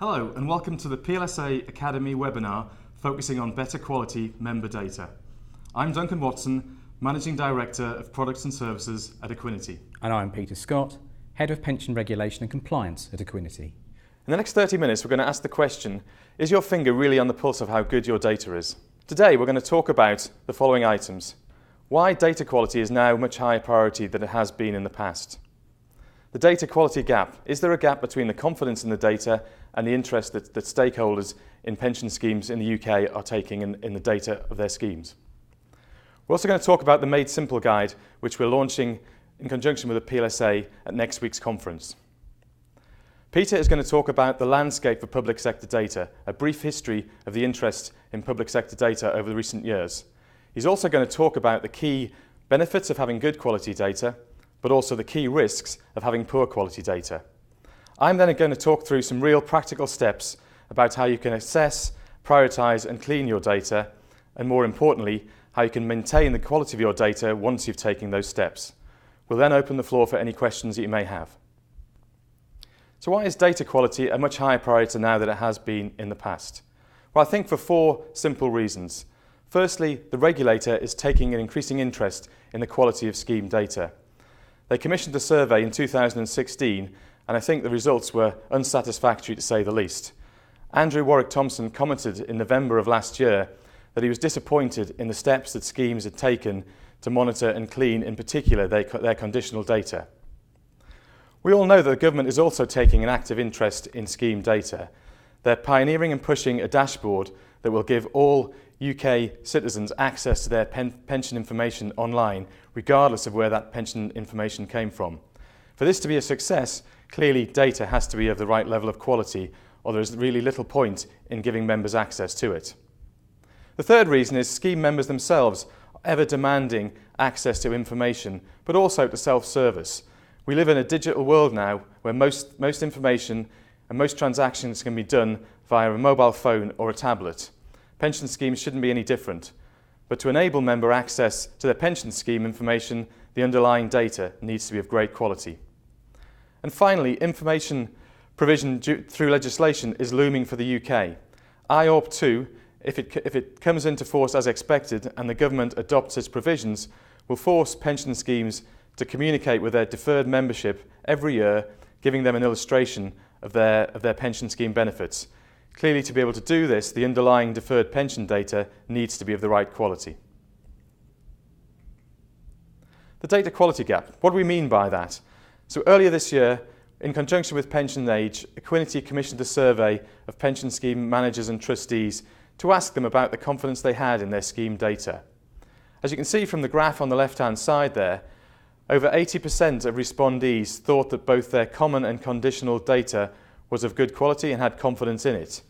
Hello and welcome to the PLSA Academy webinar focusing on better quality member data. I'm Duncan Watson, Managing Director of Products and Services at Equiniti. And I'm Peter Scott, Head of Pension Regulation and Compliance at Equiniti. In the next 30 minutes we're going to ask the question, is your finger really on the pulse of how good your data is? Today we're going to talk about the following items. Why data quality is now a much higher priority than it has been in the past. The data quality gap. Is there a gap between the confidence in the data and the interest that stakeholders in pension schemes in the UK are taking in the data of their schemes? We're also going to talk about the Made Simple guide, which we're launching in conjunction with the PLSA at next week's conference. Peter is going to talk about the landscape for public sector data, a brief history of the interest in public sector data over the recent years. He's also going to talk about the key benefits of having good quality data, but also the key risks of having poor quality data. I'm then going to talk through some real practical steps about how you can assess, prioritise and clean your data, and more importantly, how you can maintain the quality of your data once you've taken those steps. We'll then open the floor for any questions that you may have. So why is data quality a much higher priority now than it has been in the past? Well, I think for four simple reasons. Firstly, the regulator is taking an increasing interest in the quality of scheme data. They commissioned a survey in 2016, and I think the results were unsatisfactory to say the least. Andrew Warwick-Thompson commented in November of last year that he was disappointed in the steps that schemes had taken to monitor and clean, in particular, their conditional data. We all know that the government is also taking an active interest in scheme data. They're pioneering and pushing a dashboard that will give all UK citizens access to their pension information online, regardless of where that pension information came from. For this to be a success, clearly data has to be of the right level of quality, or there's really little point in giving members access to it. The third reason is scheme members themselves are ever demanding access to information, but also to self-service. We live in a digital world now where most information and most transactions can be done via a mobile phone or a tablet. Pension schemes shouldn't be any different. But to enable member access to their pension scheme information, the underlying data needs to be of great quality. And finally, information provision through legislation is looming for the UK. IORP 2, if it comes into force as expected and the government adopts its provisions, will force pension schemes to communicate with their deferred membership every year, giving them an illustration of their pension scheme benefits. Clearly, to be able to do this, the underlying deferred pension data needs to be of the right quality. The data quality gap. What do we mean by that? So earlier this year, in conjunction with Pension Age, Equiniti commissioned a survey of pension scheme managers and trustees to ask them about the confidence they had in their scheme data. As you can see from the graph on the left-hand side there, over 80% of respondees thought that both their common and conditional data was of good quality and had confidence in it.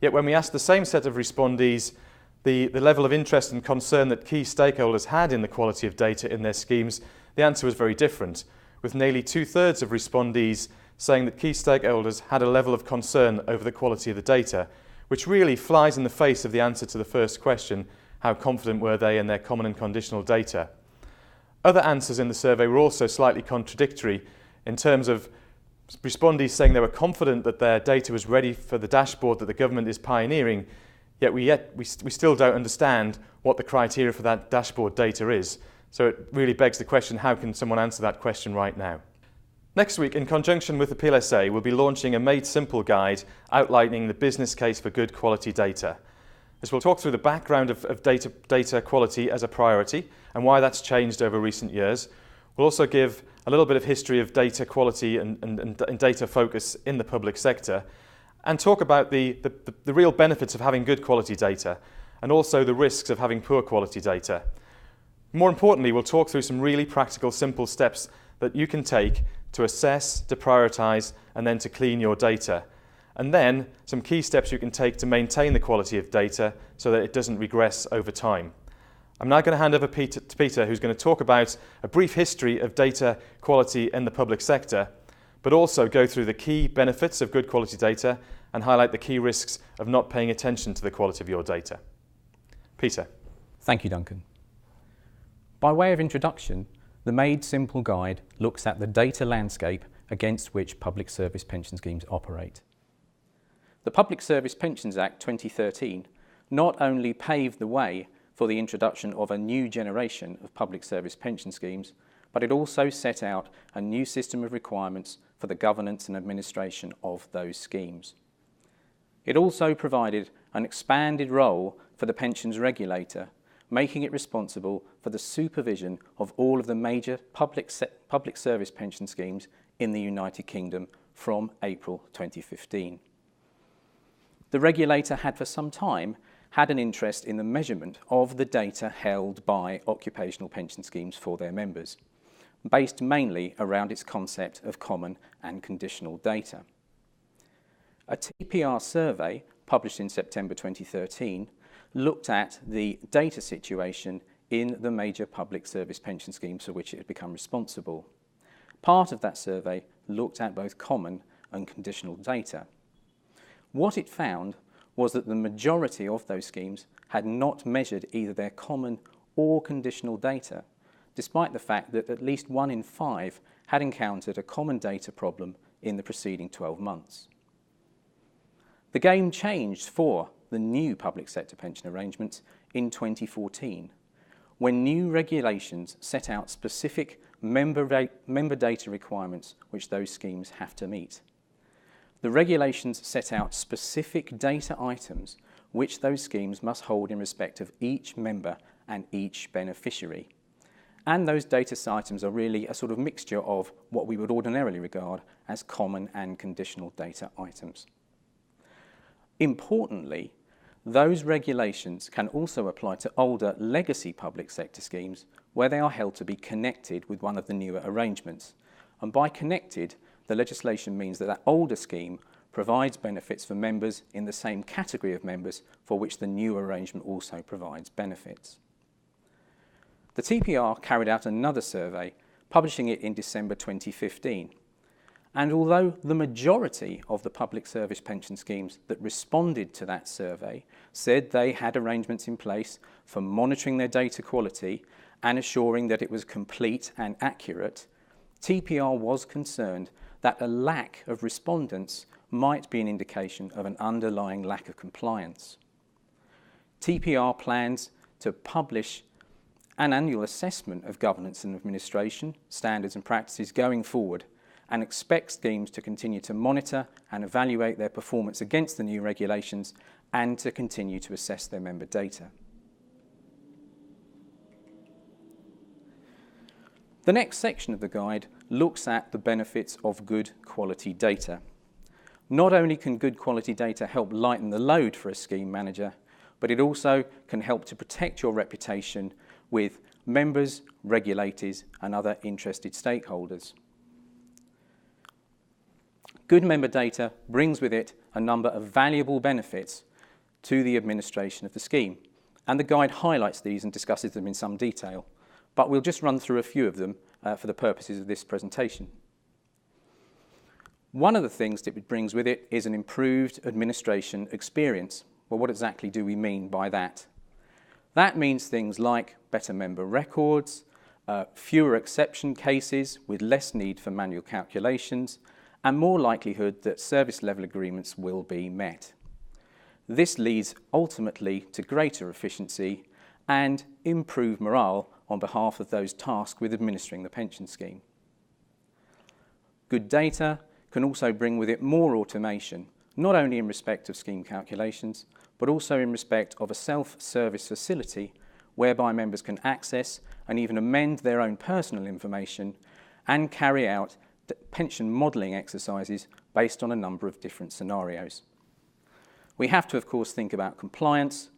Yet when we asked the same set of respondees the level of interest and concern that key stakeholders had in the quality of data in their schemes, the answer was very different, with nearly 2/3 of respondees saying that key stakeholders had a level of concern over the quality of the data, which really flies in the face of the answer to the first question, how confident were they in their common and conditional data. Other answers in the survey were also slightly contradictory in terms of respondees saying they were confident that their data was ready for the dashboard that the government is pioneering, yet we still don't understand what the criteria for that dashboard data is. So it really begs the question, how can someone answer that question right now? Next week, in conjunction with the PLSA, we'll be launching a Made Simple guide outlining the business case for good quality data. This will talk through the background of data quality as a priority and why that's changed over recent years. We'll also give a little bit of history of data quality and data focus in the public sector, and talk about the real benefits of having good quality data and also the risks of having poor quality data. More importantly, we'll talk through some really practical, simple steps that you can take to assess, to prioritise, and then to clean your data. And then some key steps you can take to maintain the quality of data so that it doesn't regress over time. I'm now going to hand over to Peter, who's going to talk about a brief history of data quality in the public sector, but also go through the key benefits of good quality data and highlight the key risks of not paying attention to the quality of your data. Peter. Thank you, Duncan. By way of introduction, the Made Simple guide looks at the data landscape against which public service pension schemes operate. The Public Service Pensions Act 2013 not only paved the way for the introduction of a new generation of public service pension schemes, but it also set out a new system of requirements for the governance and administration of those schemes. It also provided an expanded role for the pensions regulator, making it responsible for the supervision of all of the major public service pension schemes in the United Kingdom from April 2015. The regulator had for some time had an interest in the measurement of the data held by occupational pension schemes for their members, based mainly around its concept of common and conditional data. A TPR survey published in September 2013 looked at the data situation in the major public service pension schemes for which it had become responsible. Part of that survey looked at both common and conditional data. What it found was that the majority of those schemes had not measured either their common or conditional data, despite the fact that at least 1 in 5 had encountered a common data problem in the preceding 12 months. The game changed for the new public sector pension arrangements in 2014, when new regulations set out specific member data requirements which those schemes have to meet. The regulations set out specific data items which those schemes must hold in respect of each member and each beneficiary. And those data items are really a sort of mixture of what we would ordinarily regard as common and conditional data items. Importantly, those regulations can also apply to older legacy public sector schemes where they are held to be connected with one of the newer arrangements. And by connected, the legislation means that older scheme provides benefits for members in the same category of members for which the new arrangement also provides benefits. The TPR carried out another survey, publishing it in December 2015. And although the majority of the public service pension schemes that responded to that survey said they had arrangements in place for monitoring their data quality and assuring that it was complete and accurate, TPR was concerned that a lack of respondents might be an indication of an underlying lack of compliance. TPR plans to publish an annual assessment of governance and administration, standards and practices going forward, and expects schemes to continue to monitor and evaluate their performance against the new regulations and to continue to assess their member data. The next section of the guide looks at the benefits of good quality data. Not only can good quality data help lighten the load for a scheme manager, but it also can help to protect your reputation with members, regulators, and other interested stakeholders. Good member data brings with it a number of valuable benefits to the administration of the scheme, and the guide highlights these and discusses them in some detail, but we'll just run through a few of them for the purposes of this presentation. One of the things that it brings with it is an improved administration experience. Well, what exactly do we mean by that? That means things like better member records, fewer exception cases with less need for manual calculations, and more likelihood that service level agreements will be met. This leads ultimately to greater efficiency and improved morale on behalf of those tasked with administering the pension scheme. Good data can also bring with it more automation, not only in respect of scheme calculations, but also in respect of a self-service facility whereby members can access and even amend their own personal information and carry out pension modelling exercises based on a number of different scenarios. We have to, of course, think about compliance.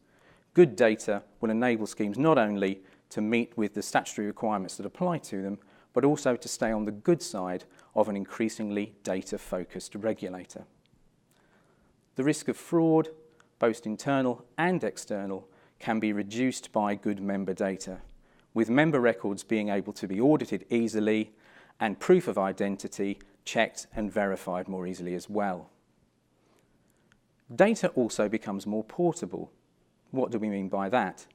Good data will enable schemes not only to meet with the statutory requirements that apply to them, but also to stay on the good side of an increasingly data-focused regulator. The risk of fraud, both internal and external, can be reduced by good member data, with member records being able to be audited easily and proof of identity checked and verified more easily as well. Data also becomes more portable. What do we mean by that?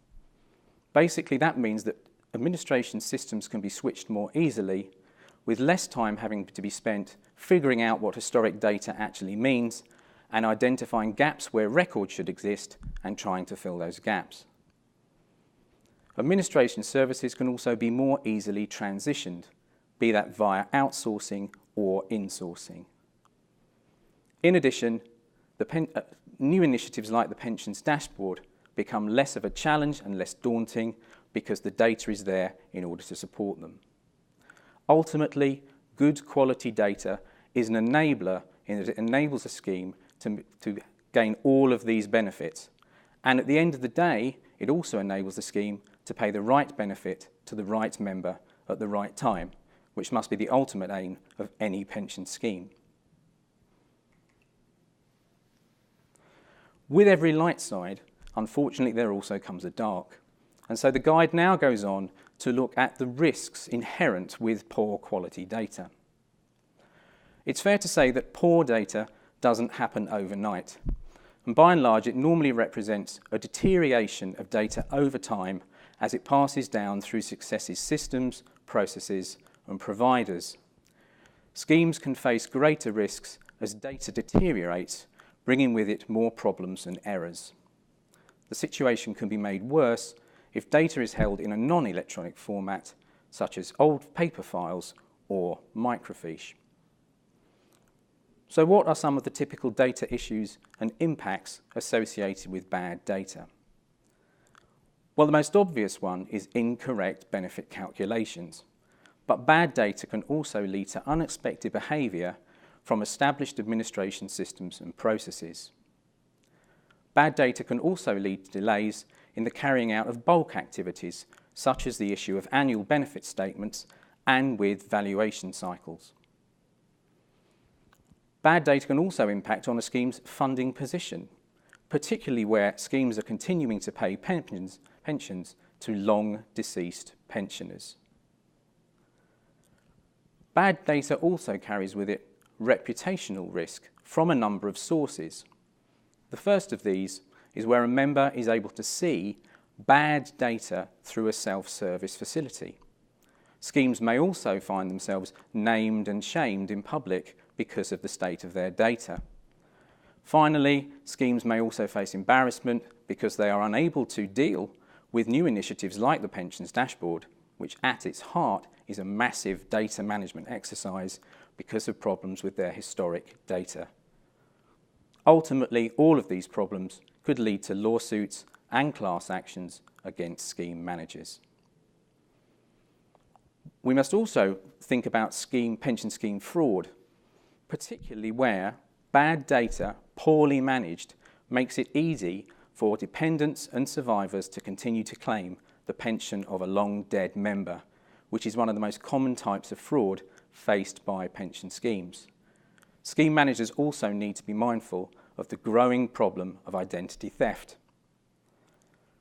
Basically, that means that administration systems can be switched more easily, with less time having to be spent figuring out what historic data actually means and identifying gaps where records should exist and trying to fill those gaps. Administration services can also be more easily transitioned, be that via outsourcing or insourcing. In addition, new initiatives like the Pensions Dashboard become less of a challenge and less daunting because the data is there in order to support them. Ultimately, good quality data is an enabler in that it enables a scheme to gain all of these benefits. And at the end of the day, it also enables the scheme to pay the right benefit to the right member at the right time, which must be the ultimate aim of any pension scheme. With every light side, unfortunately, there also comes a dark. And so the guide now goes on to look at the risks inherent with poor quality data. It's fair to say that poor data doesn't happen overnight. And by and large, it normally represents a deterioration of data over time as it passes down through successive systems, processes, and providers. Schemes can face greater risks as data deteriorates, bringing with it more problems and errors. The situation can be made worse if data is held in a non-electronic format, such as old paper files or microfiche. So what are some of the typical data issues and impacts associated with bad data? Well, the most obvious one is incorrect benefit calculations. But bad data can also lead to unexpected behaviour from established administration systems and processes. Bad data can also lead to delays in the carrying out of bulk activities, such as the issue of annual benefit statements and with valuation cycles. Bad data can also impact on a scheme's funding position, particularly where schemes are continuing to pay pensions to long-deceased pensioners. Bad data also carries with it reputational risk from a number of sources. The first of these is where a member is able to see bad data through a self-service facility. Schemes may also find themselves named and shamed in public because of the state of their data. Finally, schemes may also face embarrassment because they are unable to deal with new initiatives like the Pensions Dashboard, which at its heart is a massive data management exercise because of problems with their historic data. Ultimately, all of these problems could lead to lawsuits and class actions against scheme managers. We must also think about pension scheme fraud, particularly where bad data, poorly managed, makes it easy for dependents and survivors to continue to claim the pension of a long-dead member, which is one of the most common types of fraud faced by pension schemes. Scheme managers also need to be mindful of the growing problem of identity theft.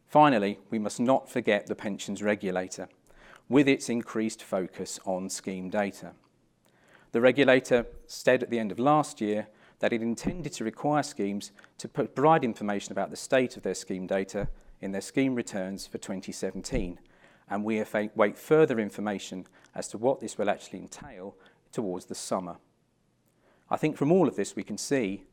Finally, we must not forget the pensions regulator, with its increased focus on scheme data. The regulator said at the end of last year that it intended to require schemes to provide information about the state of their scheme data in their scheme returns for 2017, and we await further information as to what this will actually entail towards the summer. I think from all of this we can see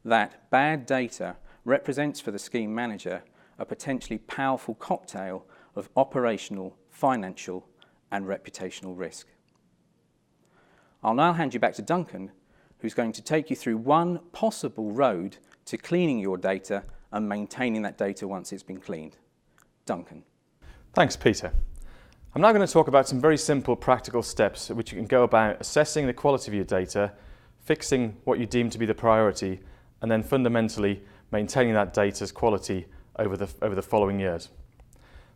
that bad data represents for the scheme manager a potentially powerful cocktail of operational, financial and reputational risk. I'll now hand you back to Duncan, who's going to take you through one possible road to cleaning your data and maintaining that data once it's been cleaned. Duncan. Thanks, Peter. I'm now going to talk about some very simple practical steps which you can go about assessing the quality of your data, fixing what you deem to be the priority, and then fundamentally maintaining that data's quality over the following years.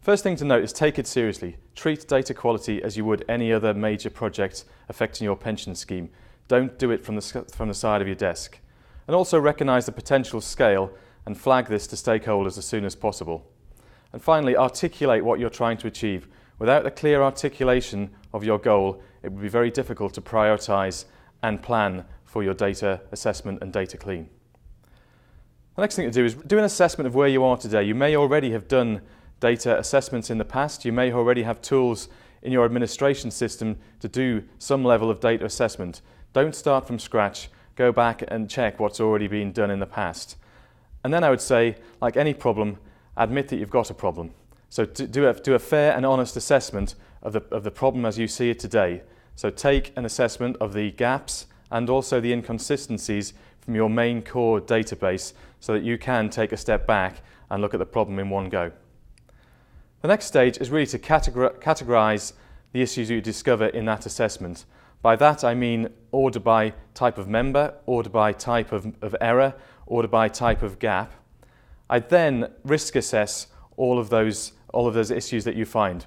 First thing to note is take it seriously. Treat data quality as you would any other major project affecting your pension scheme. Don't do it from the side of your desk. And also recognise the potential scale and flag this to stakeholders as soon as possible. And finally, articulate what you're trying to achieve. Without a clear articulation of your goal, it would be very difficult to prioritise and plan for your data assessment and data clean. The next thing to do is do an assessment of where you are today. You may already have done data assessments in the past. You may already have tools in your administration system to do some level of data assessment. Don't start from scratch go back and check what's already been done in the past. And then I would say, like any problem, admit that you've got a problem. So do a fair and honest assessment of the problem as you see it today. So take an assessment of the gaps and also the inconsistencies from your main core database so that you can take a step back and look at the problem in one go. The next stage is really to categorize the issues you discover in that assessment. By that I mean order by type of member, order by type of error, order by type of gap. I then risk assess all of those issues that you find.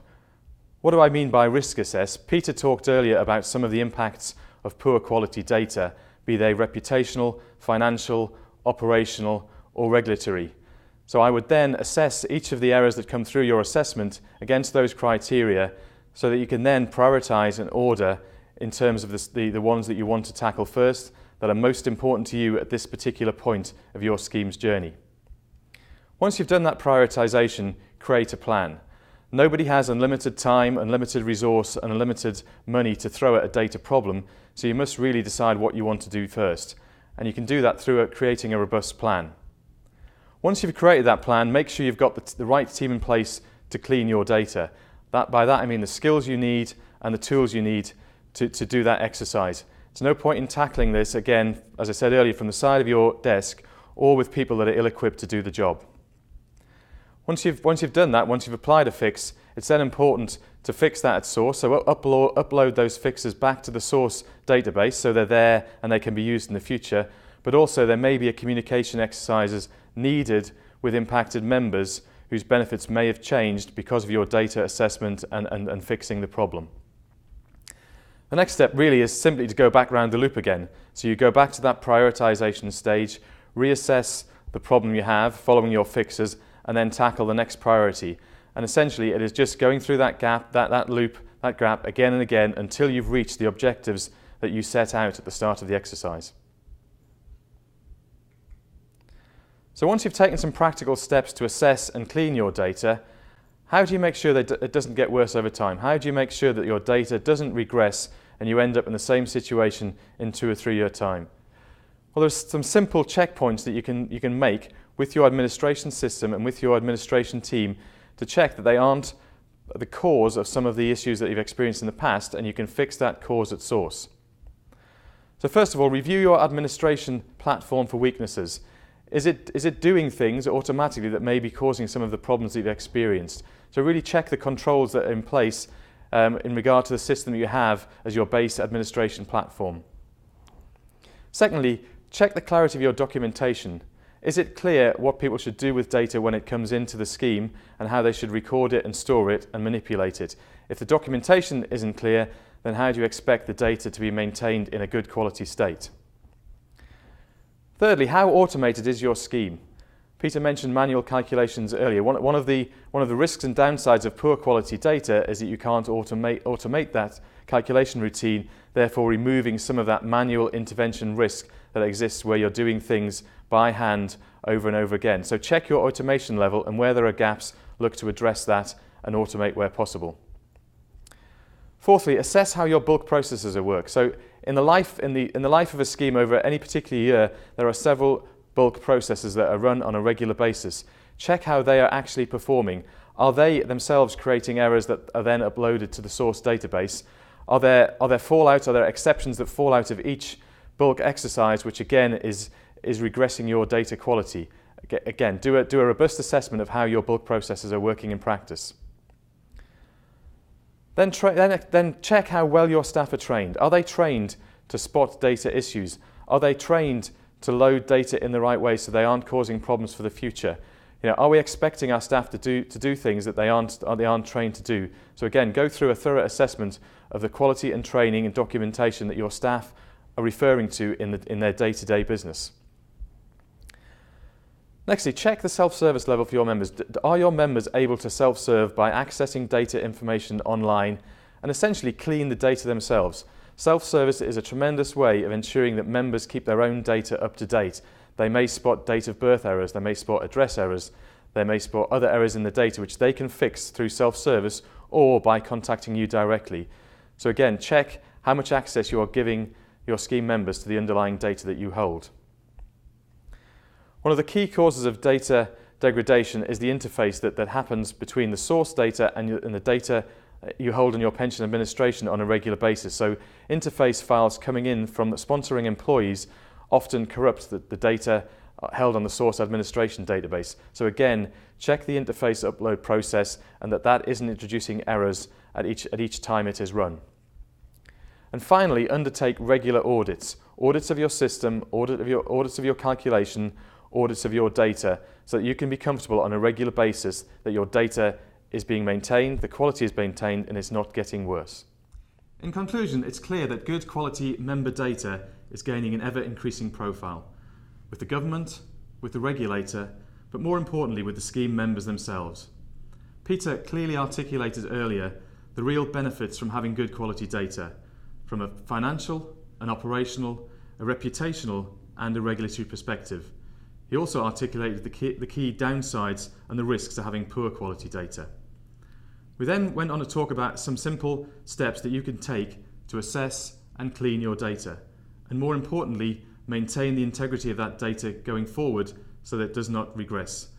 What do I mean by risk assess? Peter talked earlier about some of the impacts of poor quality data, be they reputational, financial, operational, or regulatory. So I would then assess each of the errors that come through your assessment against those criteria so that you can then prioritize and order in terms of the ones that you want to tackle first, that are most important to you at this particular point of your scheme's journey. Once you've done that prioritization, create a plan. Nobody has unlimited time, unlimited resource, and unlimited money to throw at a data problem, so you must really decide what you want to do first. And you can do that through creating a robust plan. Once you've created that plan, make sure you've got the right team in place to clean your data. By that I mean the skills you need and the tools you need to do that exercise. There's no point in tackling this, again, as I said earlier, from the side of your desk or with people that are ill-equipped to do the job. Once you've done that, once you've applied a fix, it's then important to fix that at source. So upload those fixes back to the source database so they're there and they can be used in the future. But also there may be a communication exercises needed with impacted members whose benefits may have changed because of your data assessment and fixing the problem. The next step really is simply to go back round the loop again. So you go back to that prioritization stage, reassess the problem you have following your fixes, and then tackle the next priority. And essentially it is just going through that gap, that loop, that gap again and again until you've reached the objectives that you set out at the start of the exercise. So once you've taken some practical steps to assess and clean your data, how do you make sure that it doesn't get worse over time? How do you make sure that your data doesn't regress and you end up in the same situation in 2 or 3 year time? Well, there's some simple checkpoints that you can make with your administration system and with your administration team to check that they aren't the cause of some of the issues that you've experienced in the past, and you can fix that cause at source. So first of all, review your administration platform for weaknesses. Is it doing things automatically that may be causing some of the problems that you've experienced? So really check the controls that are in place in regard to the system you have as your base administration platform. Secondly, check the clarity of your documentation. Is it clear what people should do with data when it comes into the scheme and how they should record it and store it and manipulate it? If the documentation isn't clear, then how do you expect the data to be maintained in a good quality state? Thirdly, how automated is your scheme? Peter mentioned manual calculations earlier. One of the risks and downsides of poor quality data is that you can't automate that calculation routine, therefore removing some of that manual intervention risk that exists where you're doing things by hand over and over again. So check your automation level, and where there are gaps, look to address that and automate where possible. Fourthly, assess how your bulk processes work. So in the life of a scheme over any particular year, there are several bulk processes that are run on a regular basis. Check how they are actually performing. Are they themselves creating errors that are then uploaded to the source database? Are there fallout? Are there exceptions that fall out of each bulk exercise, which again is regressing your data quality? Again, do a robust assessment of how your bulk processes are working in practice. Then check how well your staff are trained. Are they trained to spot data issues? Are they trained to load data in the right way so they aren't causing problems for the future? Are we expecting our staff to do things that they aren't trained to do? So again, go through a thorough assessment of the quality and training and documentation that your staff are referring to in their day-to-day business. Nextly, check the self-service level for your members. Are your members able to self-serve by accessing data information online and essentially clean the data themselves? Self-service is a tremendous way of ensuring that members keep their own data up to date. They may spot date of birth errors, they may spot address errors, they may spot other errors in the data which they can fix through self-service or by contacting you directly. So again, check how much access you are giving your scheme members to the underlying data that you hold. One of the key causes of data degradation is the interface that happens between the source data and the data you hold in your pension administration on a regular basis. So interface files coming in from the sponsoring employees often corrupt the data held on the source administration database. So again, check the interface upload process and that isn't introducing errors at each time it is run. And finally, undertake regular audits. Audits of your system, audits of your calculation, audits of your data, so that you can be comfortable on a regular basis that your data is being maintained, the quality is maintained, and it's not getting worse. In conclusion, it's clear that good quality member data is gaining an ever-increasing profile with the government, with the regulator, but more importantly with the scheme members themselves. Peter clearly articulated earlier the real benefits from having good quality data, from a financial, an operational, a reputational, and a regulatory perspective. He also articulated the key downsides and the risks to having poor quality data. We then went on to talk about some simple steps that you can take to assess and clean your data, and more importantly, maintain the integrity of that data going forward so that it does not regress.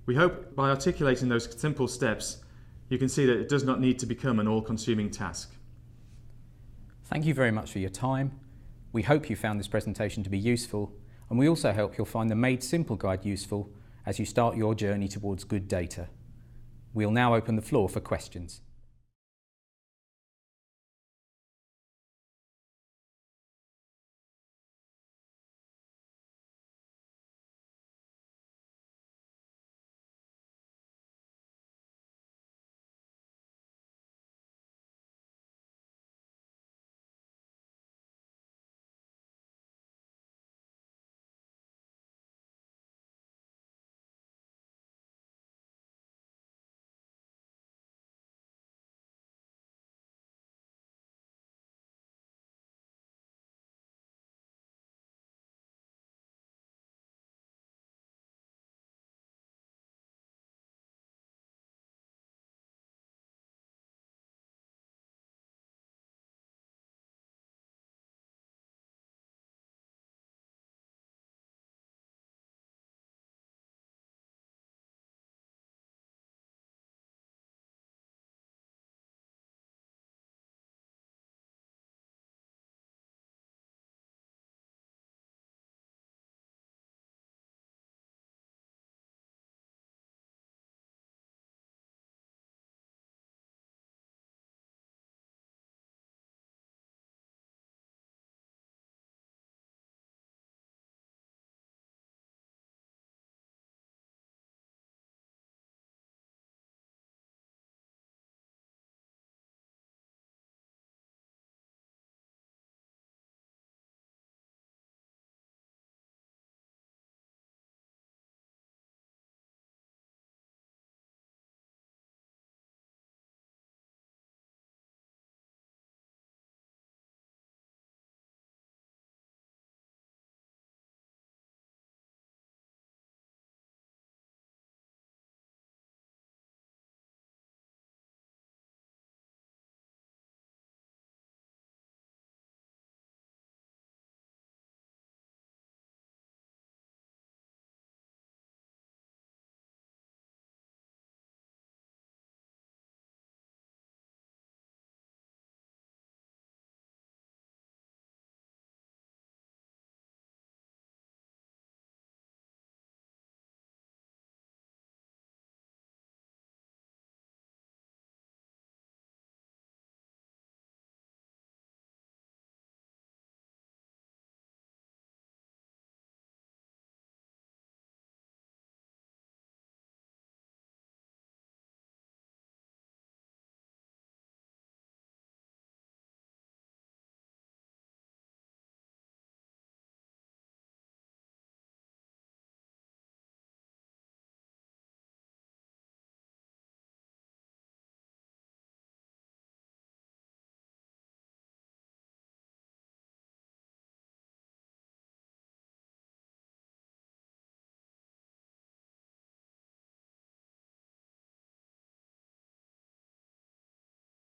We hope by articulating those simple steps, you can see that it does not need to become an all-consuming task. Thank you very much for your time. We hope you found this presentation to be useful, and we also hope you'll find the Made Simple guide useful as you start your journey towards good data. We'll now open the floor for questions.